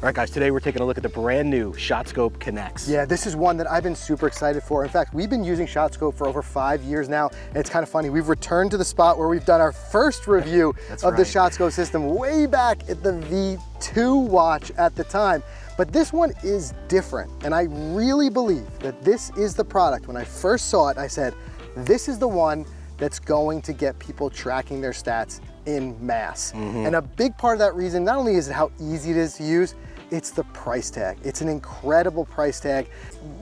All right, guys, today we're taking a look at the brand new Shot Scope CONNEX. Yeah, this is one that I've been super excited for. In fact, we've been using Shot Scope for over 5 years now, and it's kind of funny. We've returned to the spot where we've done our first review of the Shot Scope system way back at the V2 watch at the time. But this one is different, and I really believe that this is the product. When I first saw it, I said, this is the one that's going to get people tracking their stats in mass. And a big part of that reason, not only is it how easy it is to use, it's the price tag. It's an incredible price tag.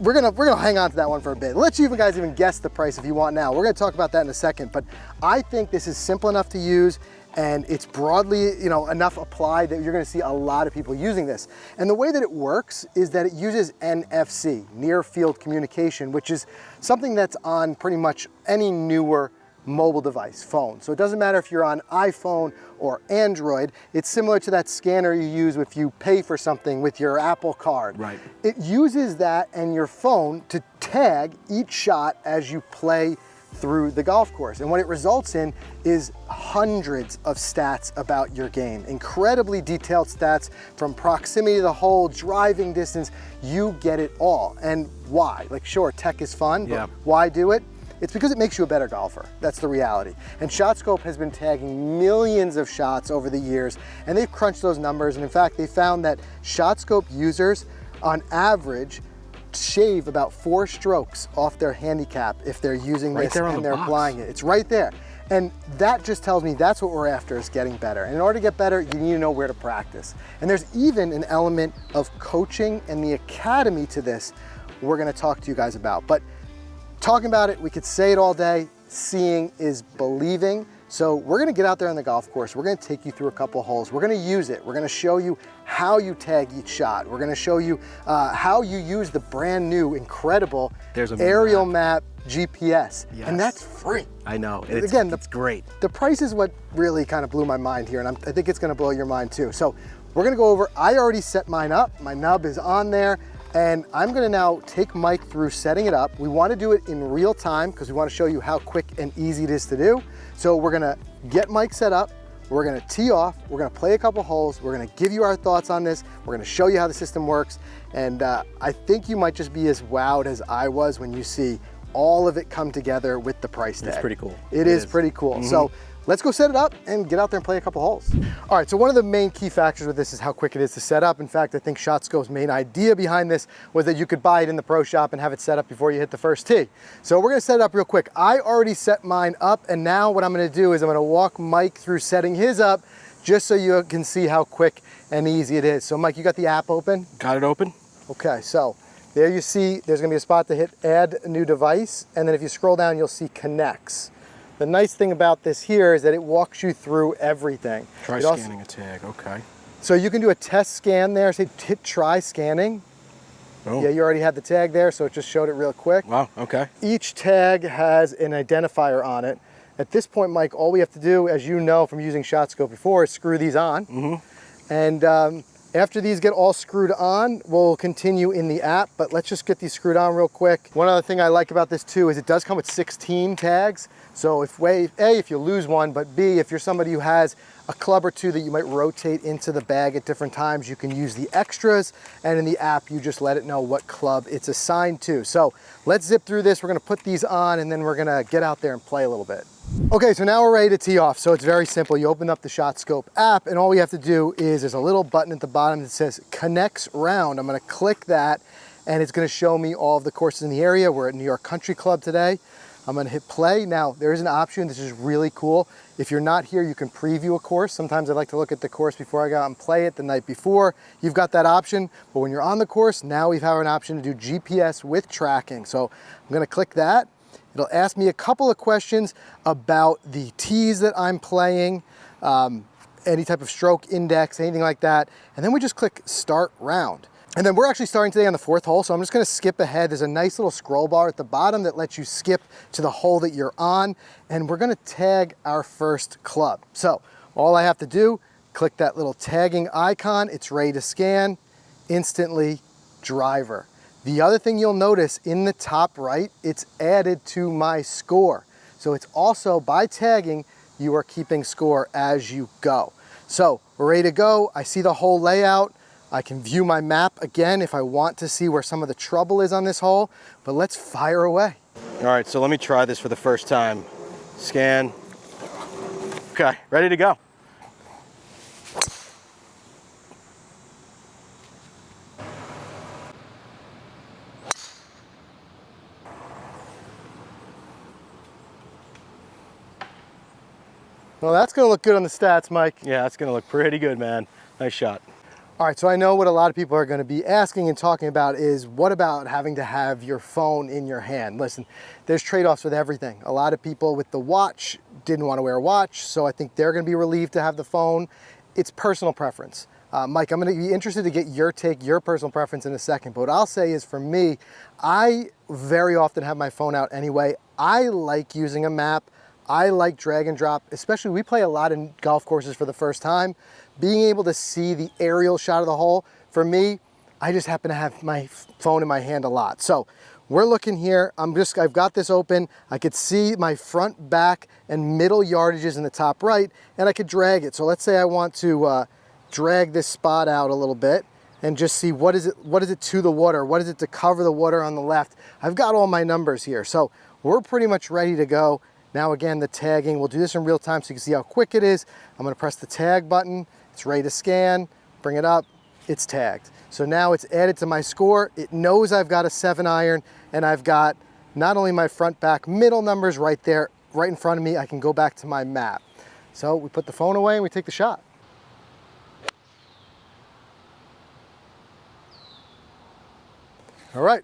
We're gonna hang on to that one for a bit. Let you guys even guess the price if you want now. We're gonna talk about that in a second, but I think this is simple enough to use, and it's broadly, enough applied that you're gonna see a lot of people using this. And the way that it works is that it uses NFC, near field communication, which is something that's on pretty much any newer mobile device, phone. So it doesn't matter if you're on iPhone or Android, it's similar to that scanner you use if you pay for something with your Apple Card. Right. It uses that and your phone to tag each shot as you play through the golf course. And what it results in is hundreds of stats about your game. Incredibly detailed stats from proximity to the hole, driving distance, you get it all. And why? Like, sure, tech is fun, but why do it? It's because it makes you a better golfer. That's the reality. And Shot Scope has been tagging millions of shots over the years, and they've crunched those numbers. And in fact, they found that Shot Scope users, on average, shave about 4 strokes off their handicap if they're using this and they're applying it. It's right there. And that just tells me that's what we're after, is getting better. And in order to get better, you need to know where to practice. And there's even an element of coaching and the academy to this we're gonna talk to you guys about. But talking about it, we could say it all day. Seeing is believing. So we're gonna get out there on the golf course. We're gonna take you through a couple of holes. We're gonna use it. We're gonna show you how you tag each shot. We're gonna show you how you use the brand new, incredible aerial map GPS. Yes. And that's free. I know, Again, it's great. The price is what really kind of blew my mind here, and I think it's gonna blow your mind too. So we're gonna go over, I already set mine up. My nub is on there. And I'm gonna now take Mike through setting it up. We wanna do it in real time because we wanna show you how quick and easy it is to do. So we're gonna get Mike set up, we're gonna tee off, we're gonna play a couple holes, we're gonna give you our thoughts on this, we're gonna show you how the system works, and I think you might just be as wowed as I was when you see all of it come together with the price tag. It's pretty cool. It is pretty cool. So let's go set it up and get out there and play a couple holes. All right, so one of the main key factors with this is how quick it is to set up. In fact, I think Shot Scope's main idea behind this was that you could buy it in the pro shop and have it set up before you hit the first tee. So we're gonna set it up real quick. I already set mine up, and now what I'm gonna do is I'm gonna walk Mike through setting his up just so you can see how quick and easy it is. So Mike, you got the app open? Got it open. Okay, so there you see, there's gonna be a spot to hit add new device, and then if you scroll down, you'll see CONNEX. The nice thing about this here is that it walks you through everything. Try scanning a tag, okay. So you can do a test scan there, say hit try scanning. Oh. Yeah, you already had the tag there, so it just showed it real quick. Wow, okay. Each tag has an identifier on it. At this point, Mike, all we have to do, as you know from using Shot Scope before, is screw these on. And after these get all screwed on, we'll continue in the app, but let's just get these screwed on real quick. One other thing I like about this too is it does come with 16 tags. So if A, if you lose one, but B, if you're somebody who has a club or two that you might rotate into the bag at different times, you can use the extras, and in the app, you just let it know what club it's assigned to. So let's zip through this. We're gonna put these on, and then we're gonna get out there and play a little bit. Okay, so now we're ready to tee off. So it's very simple. You open up the Shot Scope app, and all we have to do is there's a little button at the bottom that says CONNEX Round. I'm gonna click that, and it's gonna show me all of the courses in the area. We're at New York Country Club today. I'm gonna hit play. Now, there is an option, this is really cool. If you're not here, you can preview a course. Sometimes I like to look at the course before I go out and play it the night before. You've got that option, but when you're on the course, now we have an option to do GPS with tracking. So I'm gonna click that. It'll ask me a couple of questions about the tees that I'm playing, any type of stroke index, anything like that. And then we just click Start Round. And then we're actually starting today on the 4th hole, so I'm just gonna skip ahead. There's a nice little scroll bar at the bottom that lets you skip to the hole that you're on, and we're gonna tag our first club. So all I have to do, click that little tagging icon, it's ready to scan, instantly driver. The other thing you'll notice in the top right, it's added to my score. So it's also, by tagging, you are keeping score as you go. So we're ready to go. I see the whole layout. I can view my map again if I want to see where some of the trouble is on this hole, but let's fire away. All right, so let me try this for the first time. Scan. Okay, ready to go. Well, that's gonna look good on the stats, Mike. Yeah, that's gonna look pretty good, man. Nice shot. All right, so I know what a lot of people are gonna be asking and talking about is, what about having to have your phone in your hand? Listen, there's trade-offs with everything. A lot of people with the watch didn't wanna wear a watch, so I think they're gonna be relieved to have the phone. It's personal preference. Mike, I'm gonna be interested to get your take, your personal preference in a second, but what I'll say is for me, I very often have my phone out anyway. I like using a map. I like drag and drop, especially we play a lot in golf courses for the first time. Being able to see the aerial shot of the hole, for me, I just happen to have my phone in my hand a lot. So we're looking here, I've got this open. I could see my front, back, and middle yardages in the top right, and I could drag it. So let's say I want to drag this spot out a little bit and just see what is it to the water? What is it to cover the water on the left? I've got all my numbers here. So we're pretty much ready to go. Now again, the tagging, we'll do this in real time so you can see how quick it is. I'm gonna press the tag button, it's ready to scan, bring it up, it's tagged. So now it's added to my score. It knows I've got a 7-iron and I've got not only my front, back, middle numbers right there, right in front of me, I can go back to my map. So we put the phone away and we take the shot. All right.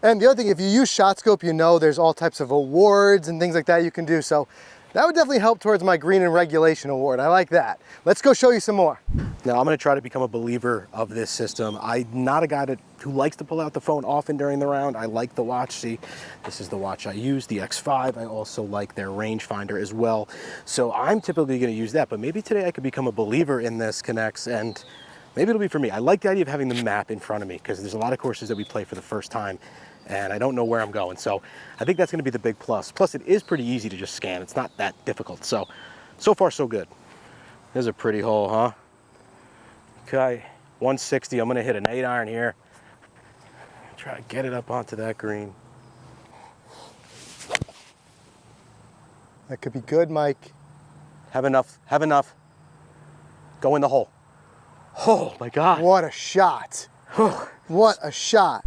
And the other thing, if you use Shot Scope, you know there's all types of awards and things like that you can do. So that would definitely help towards my green and regulation award. I like that. Let's go show you some more. Now I'm gonna try to become a believer of this system. I'm not a guy who likes to pull out the phone often during the round. I like the watch. See, this is the watch I use, the X5. I also like their rangefinder as well. So I'm typically gonna use that, but maybe today I could become a believer in this CONNEX, and maybe it'll be for me. I like the idea of having the map in front of me because there's a lot of courses that we play for the first time and I don't know where I'm going. So I think that's gonna be the big plus. Plus it is pretty easy to just scan. It's not that difficult. So far so good. There's a pretty hole, huh? Okay, 160, I'm gonna hit an 8-iron here. Try to get it up onto that green. That could be good, Mike. Have enough, have enough. Go in the hole. Oh my God. What a shot. What a shot.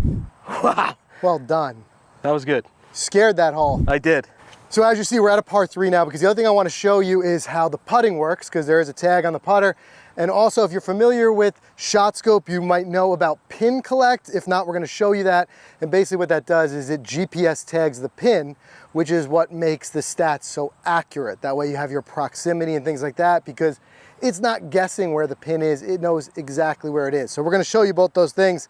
Wow. Well done. That was good. Scared that hole. I did. So as you see, we're at a par 3 now, because the other thing I want to show you is how the putting works, because there is a tag on the putter. And also, if you're familiar with Shot Scope, you might know about pin collect. If not, we're going to show you that. And basically what that does is it GPS tags the pin, which is what makes the stats so accurate. That way you have your proximity and things like that, because it's not guessing where the pin is. It knows exactly where it is. So we're going to show you both those things.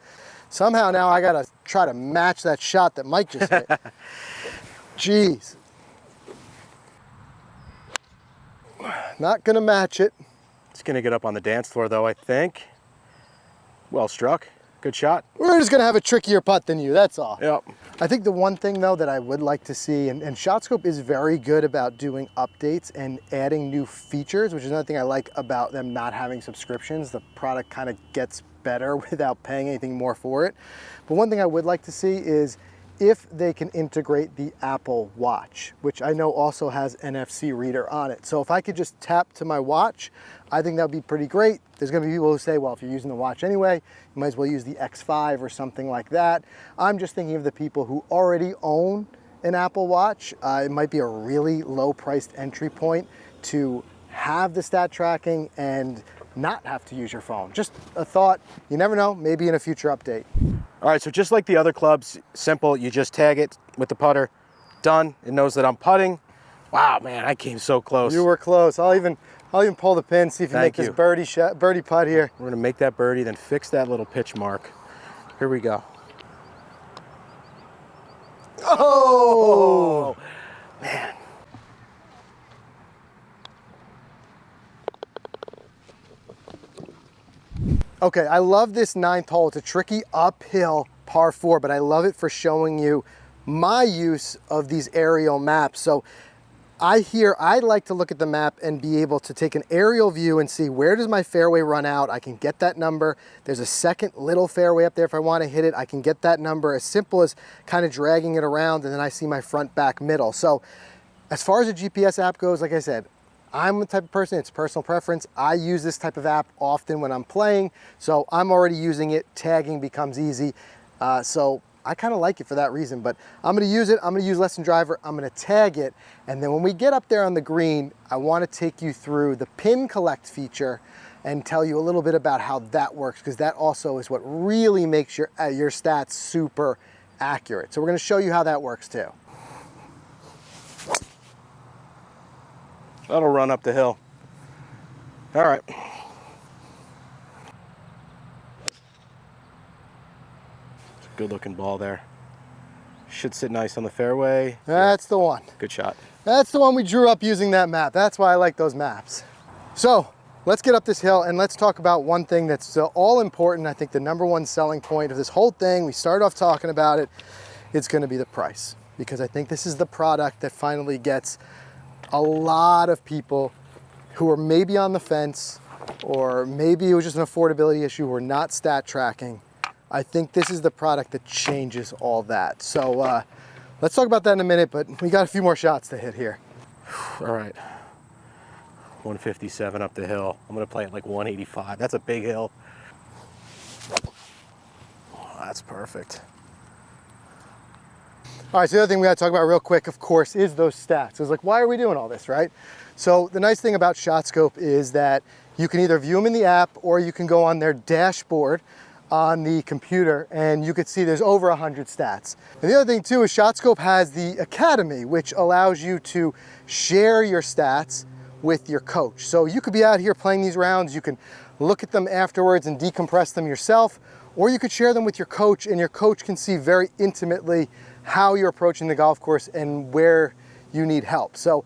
Somehow now I got to try to match that shot that Mike just hit. Jeez. Not going to match it. It's gonna get up on the dance floor though, I think. Well struck, good shot. We're just gonna have a trickier putt than you, that's all. Yep. I think the one thing though that I would like to see, and Shot Scope is very good about doing updates and adding new features, which is another thing I like about them not having subscriptions. The product kind of gets better without paying anything more for it. But one thing I would like to see is if they can integrate the Apple Watch, which I know also has NFC reader on it. So if I could just tap to my watch, I think that would be pretty great. There's gonna be people who say, well, if you're using the watch anyway, you might as well use the X5 or something like that. I'm just thinking of the people who already own an Apple Watch. It might be a really low priced entry point to have the stat tracking and not have to use your phone. Just a thought, you never know, maybe in a future update. All right, so just like the other clubs, simple, you just tag it with the putter, done. It knows that I'm putting. Wow, man, I came so close. You were close. I'll even pull the pin, see if you Thank make you. this birdie putt here. We're gonna make that birdie, then fix that little pitch mark. Here we go. Oh, man. Okay, I love this 9th hole. It's a tricky uphill par 4, but I love it for showing you my use of these aerial maps. So I like to look at the map and be able to take an aerial view and see where does my fairway run out. I can get that number. There's a second little fairway up there if I want to hit it. I can get that number, as simple as kind of dragging it around, and then I see my front, back, middle. So as far as a GPS app goes, like I said, I'm the type of person, it's personal preference. I use this type of app often when I'm playing, so I'm already using it. Tagging becomes easy. So I kind of like it for that reason, but I'm going to use it. I'm going to use Lesson Driver. I'm going to tag it. And then when we get up there on the green, I want to take you through the pin collect feature and tell you a little bit about how that works, because that also is what really makes your stats super accurate. So we're going to show you how that works too. That'll run up the hill. All right. Good looking ball there. Should sit nice on the fairway. That's the one. Good shot. That's the one we drew up using that map. That's why I like those maps. So let's get up this hill and let's talk about one thing that's all important. I think the #1 selling point of this whole thing, we started off talking about it, it's going to be the price. Because I think this is the product that finally gets a lot of people who are maybe on the fence, or maybe it was just an affordability issue, or not stat tracking. I think this is the product that changes all that. So let's talk about that in a minute, but we got a few more shots to hit here. All right. 157 up the hill. I'm going to play it like 185. That's a big hill. Oh, that's perfect. All right, so the other thing we got to talk about real quick, of course, is those stats. It's like, why are we doing all this, right? So the nice thing about Shot Scope is that you can either view them in the app, or you can go on their dashboard on the computer, and you could see there's over 100 stats. And the other thing too is Shot Scope has the Academy, which allows you to share your stats with your coach. So you could be out here playing these rounds, you can look at them afterwards and decompress them yourself, or you could share them with your coach, and your coach can see very intimately how you're approaching the golf course and where you need help. So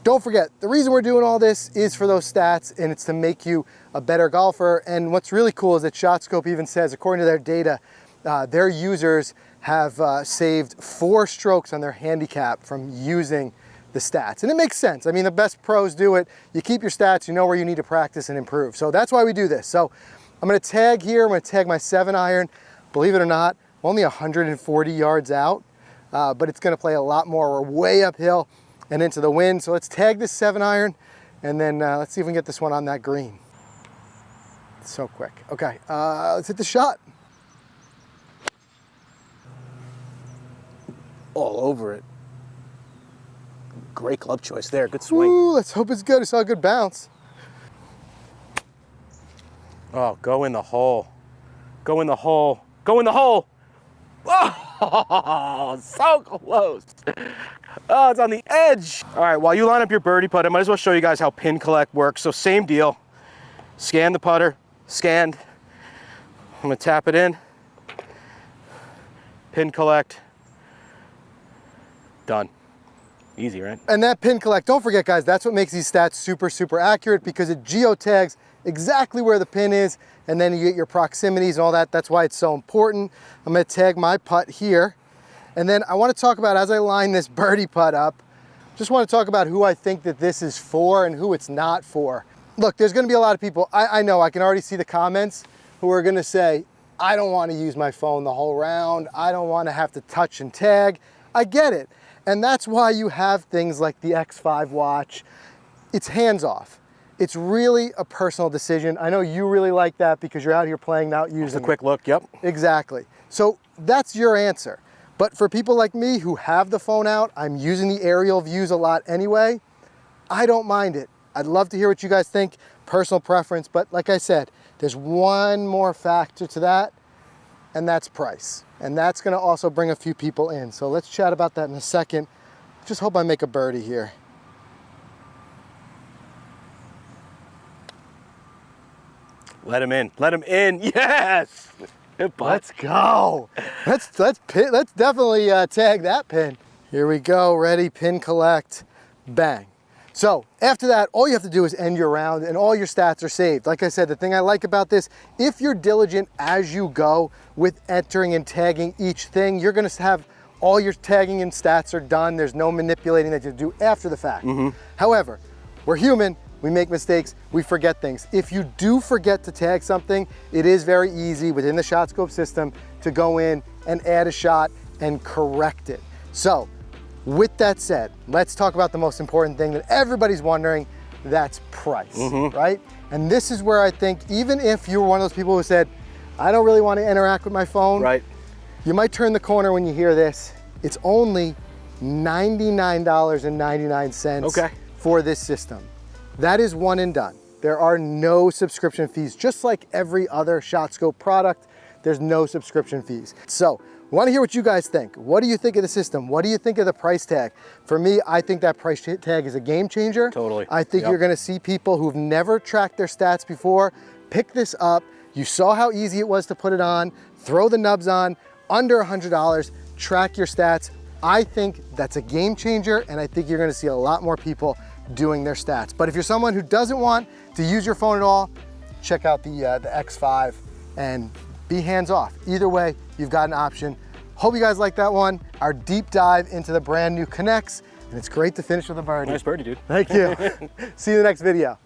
don't forget, the reason we're doing all this is for those stats, and it's to make you a better golfer. And what's really cool is that Shot Scope even says, according to their data, their users have saved 4 strokes on their handicap from using the stats. And it makes sense. I mean, the best pros do it. You keep your stats, you know where you need to practice and improve. So that's why we do this. So I'm going to tag here. I'm going to tag my 7-iron. Believe it or not, I'm only 140 yards out, but it's going to play a lot more. We're way uphill and into the wind. So let's tag this 7-iron, and then let's see if we can get this one on that green. It's so quick. Okay, let's hit the shot. All over it. Great club choice there. Good swing. Ooh, let's hope it's good. I saw a good bounce. Oh, go in the hole. Go in the hole. Go in the hole. Oh, so close. Oh, it's on the edge. All right, while you line up your birdie putt, I might as well show you guys how pin collect works. So same deal. Scan the putter, scanned. I'm gonna tap it in. Pin collect. Done. Easy, right? And that pin collect, don't forget guys, that's what makes these stats super, super accurate, because it geotags exactly where the pin is, and then you get your proximities and all that. That's why it's so important. I'm gonna tag my putt here. And then I wanna talk about, as I line this birdie putt up, just wanna talk about who I think that this is for and who it's not for. Look, there's gonna be a lot of people, I know, I can already see the comments, who are gonna say, I don't wanna use my phone the whole round. I don't wanna have to touch and tag. I get it. And that's why you have things like the X5 watch. It's hands-off. It's really a personal decision. I know you really like that because you're out here playing, not using it. Just a quick look, yep. Exactly. So that's your answer. But for people like me who have the phone out, I'm using the aerial views a lot anyway, I don't mind it. I'd love to hear what you guys think, personal preference, but like I said, there's one more factor to that, and that's price. And that's gonna also bring a few people in. So let's chat about that in a second. Just hope I make a birdie here. Let him in, yes! Let's go. Let's definitely tag that pin. Here we go, ready, pin collect, bang. So after that, all you have to do is end your round and all your stats are saved. Like I said, the thing I like about this, if you're diligent as you go with entering and tagging each thing, you're gonna have all your tagging and stats are done. There's no manipulating that you do after the fact. However, we're human, we make mistakes, we forget things. If you do forget to tag something, it is very easy within the Shot Scope system to go in and add a shot and correct it. So, with that said, let's talk about the most important thing that everybody's wondering, that's price, right? And this is where I think, even if you were one of those people who said, I don't really want to interact with my phone, Right. you might turn the corner when you hear this. It's only $99.99 for this system. That is one and done. There are no subscription fees. Just like every other Shot Scope product, there's no subscription fees. So, I want to hear what you guys think. What do you think of the system? What do you think of the price tag? For me, I think that price tag is a game changer. Totally. I think you're going to see people who've never tracked their stats before pick this up. You saw how easy it was to put it on, throw the nubs on, under $100, track your stats. I think that's a game changer, and I think you're going to see a lot more people doing their stats. But if you're someone who doesn't want to use your phone at all, check out the X5 and be hands off. Either way, you've got an option. Hope you guys like that one. Our deep dive into the brand new CONNEX, and it's great to finish with a birdie. Nice birdie, dude. Thank you. See you in the next video.